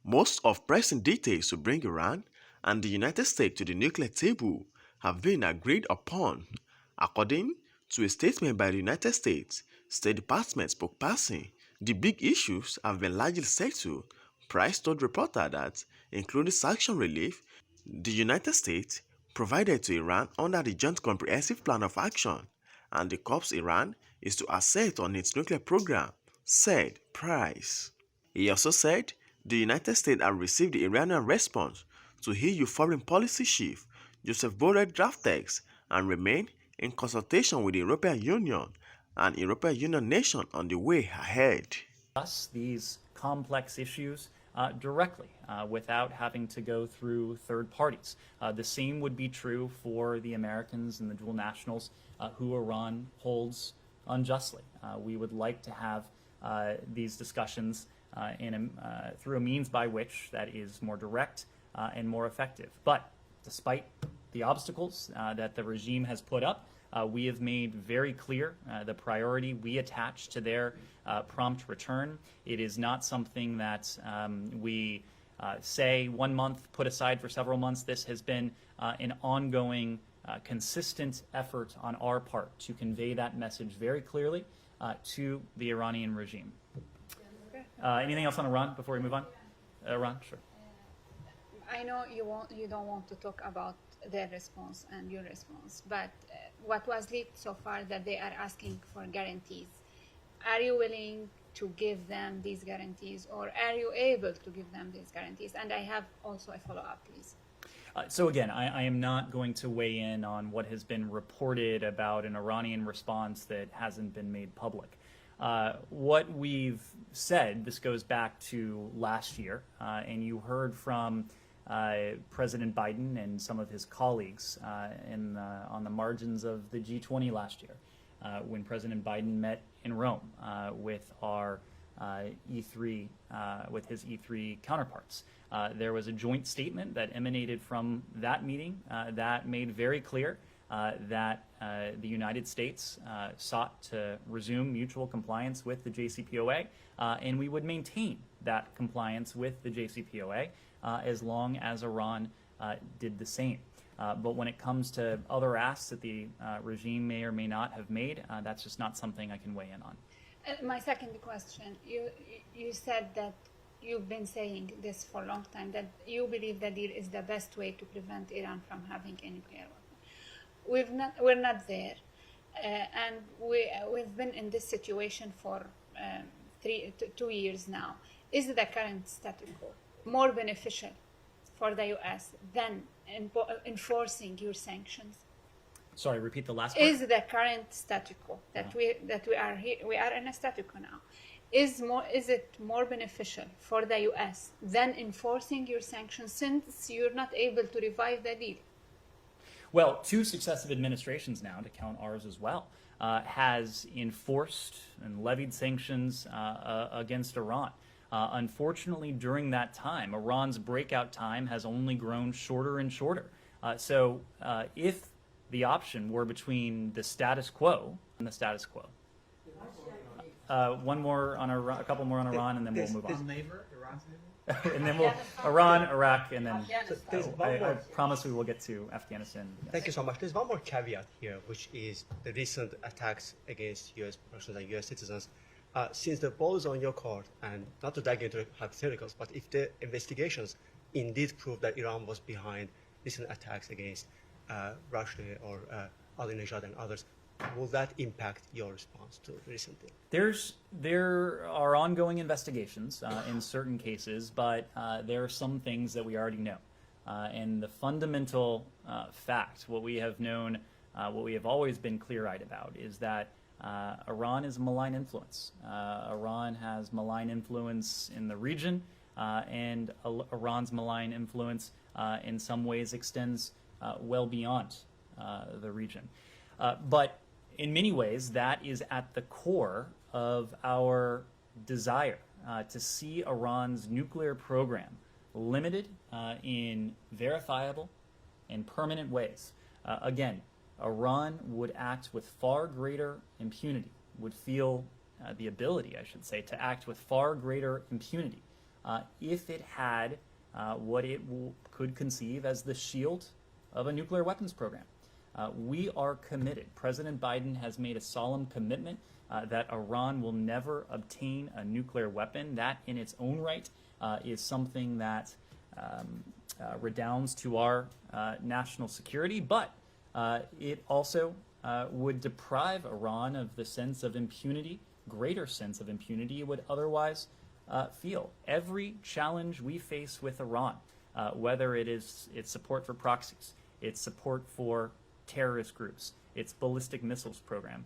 Most of pressing details to bring Iran and the United States to the nuclear table have been agreed upon, according to a statement by the United States State Department spokesperson. The big issues have been largely settled. Price told reporters that, including sanction relief, the United States provided to Iran under the Joint Comprehensive Plan of Action, and the course Iran is to assert on its nuclear program, said Price. He also said the United States had received the Iranian response to EU Foreign Policy Chief Joseph Borrell's draft text and remain in consultation with the European Union and European Union nations on the way ahead. Us these complex issues directly without having to go through third parties. The same would be true for the Americans and the dual nationals who Iran holds unjustly. We would like to have these discussions through a means by which that is more direct and more effective. But despite the obstacles that the regime has put up, we have made very clear the priority we attach to their prompt return. It is not something that we say 1 month, put aside for several months. This has been an ongoing, consistent effort on our part to convey that message very clearly to the Iranian regime. Anything else on Iran before we move on? Iran, sure. I know you don't want to talk about their response and your response, but what was leaked so far that they are asking for guarantees. Are you willing to give them these guarantees, or are you able to give them these guarantees? And I have also a follow-up, please. So again, I am not going to weigh in on what has been reported about an Iranian response that hasn't been made public. What we've said, this goes back to last year, and you heard from President Biden and some of his colleagues on the margins of the G20 last year, when President Biden met in Rome with our E3, with his E3 counterparts. There was a joint statement that emanated from that meeting that made very clear that the United States sought to resume mutual compliance with the JCPOA, and we would maintain that compliance with the JCPOA as long as Iran did the same. But when it comes to other asks that the regime may or may not have made, that's just not something I can weigh in on. My second question, you said that you've been saying this for a long time, that you believe that deal is the best way to prevent Iran from having a nuclear weapon. We're not there, and we've been in this situation for 2 years now. Is the current status quo more beneficial for the U.S. than enforcing your sanctions? Sorry, repeat the last part. Is the current status quo that we are here, we are in a status quo now, is it more beneficial for the U.S. than enforcing your sanctions, since you're not able to revive the deal? Well, 2 successive administrations now, to count ours as well, has enforced and levied sanctions against Iran. Unfortunately, during that time, Iran's breakout time has only grown shorter and shorter. So if the option were between the status quo and the status quo. One more on Iran, a couple more on Iran, and then we'll move on. And then we'll Iran, Iraq, and then I promise we will get to Afghanistan. Yes. Thank you so much. There's one more caveat here, which is the recent attacks against U.S. persons and U.S. citizens. Since the ball is on your court, and not to dive into hypotheticals, but if the investigations indeed prove that Iran was behind recent attacks against Russia or Ahmadinejad and others, will that impact your response to recently? There are ongoing investigations in certain cases, but there are some things that we already know. And the fundamental fact, what we have known, what we have always been clear-eyed about, is that Iran is a malign influence. Iran has malign influence in the region, and Iran's malign influence in some ways extends well beyond the region. But in many ways, that is at the core of our desire to see Iran's nuclear program limited in verifiable and permanent ways. Again, Iran would act with far greater impunity, would feel the ability, I should say, to act with far greater impunity if it had what it could conceive as the shield of a nuclear weapons program. We are committed. President Biden has made a solemn commitment that Iran will never obtain a nuclear weapon. That in its own right is something that redounds to our national security, but it also would deprive Iran of the sense of impunity, greater sense of impunity it would otherwise feel. Every challenge we face with Iran, whether it is its support for proxies, its support for terrorist groups, its ballistic missiles program,